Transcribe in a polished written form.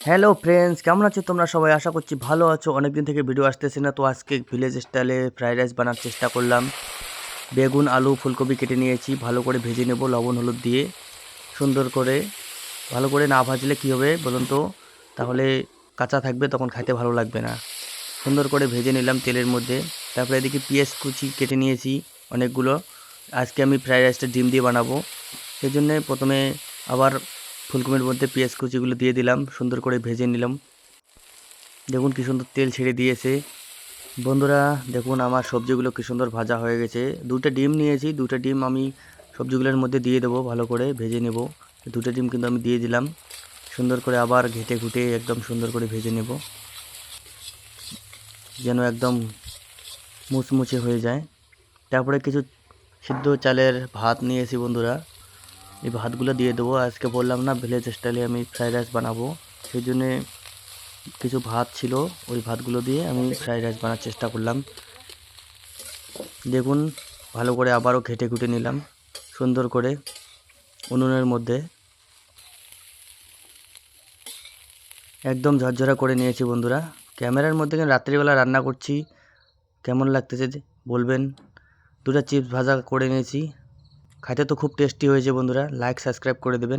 Hello friends, কেমন আছো তোমরা সবাই? আশা করছি ভালো আছো। অনেকদিন থেকে ভিডিও আসতেছে না, তো আজকে ভিলেজ স্টাইলে ফ্রাইড রাইস বানার চেষ্টা করলাম। বেগুন, আলু, ফুলকপি কেটে নিয়েছি, ভালো করে ভেজে নেব লবণ হলুদ দিয়ে। সুন্দর করে ভালো করে না ভাজলে কী হবে বলুন তো? তাহলে কাঁচা থাকবে, তখন খাইতে ভালো লাগবে না। সুন্দর করে ভেজে নিলাম তেলের মধ্যে। তারপরে এদিকে পেঁয়াজ কুচি কেটে নিয়েছি অনেকগুলো। আজকে আমি ফ্রাইড রাইসটা ডিম দিয়ে বানাবো, সেই জন্যে প্রথমে আবার ফুলকপির মধ্যে পেঁয়াজ কুচিগুলো দিয়ে দিলাম, সুন্দর করে ভেজে নিলাম। দেখুন কি সুন্দর তেল ছেড়ে দিয়েছে। বন্ধুরা দেখুন আমার সবজিগুলো কি সুন্দর ভাজা হয়ে গেছে। দুটো ডিম নিয়েছি, দুটো ডিম আমি সবজিগুলোর মধ্যে দিয়ে দেবো, ভালো করে ভেজে নেব। দুটো ডিম কিন্তু আমি দিয়ে দিলাম, সুন্দর করে আবার ঘেটে ঘুটে একদম সুন্দর করে ভেজে নেব, যেন একদম মুচমুচে হয়ে যায়। তারপরে কিছু সিদ্ধ চালের ভাত নিয়েছি বন্ধুরা, এই ভাতগুলো দিয়ে দেবো। আজকে বললাম না ভিলেজ স্টাইলে আমি ফ্রাইড রাইস বানাবো, সেই জন্যে কিছু ভাত ছিল, ওই ভাতগুলো দিয়ে আমি ফ্রাইড রাইস বানার চেষ্টা করলাম। দেখুন ভালো করে আবারও ঘেটে ঘুটে নিলাম সুন্দর করে উনুনের মধ্যে, একদম ঝরঝরা করে নিয়েছি বন্ধুরা। ক্যামেরার মধ্যে রাত্রিবেলা রান্না করছি, কেমন লাগতেছে বলবেন। দুটো চিপস ভাজা করে নিয়েছি, খাইতে তো খুব টেস্টি হয়েছে বন্ধুরা। লাইক সাবস্ক্রাইব করে দেবেন।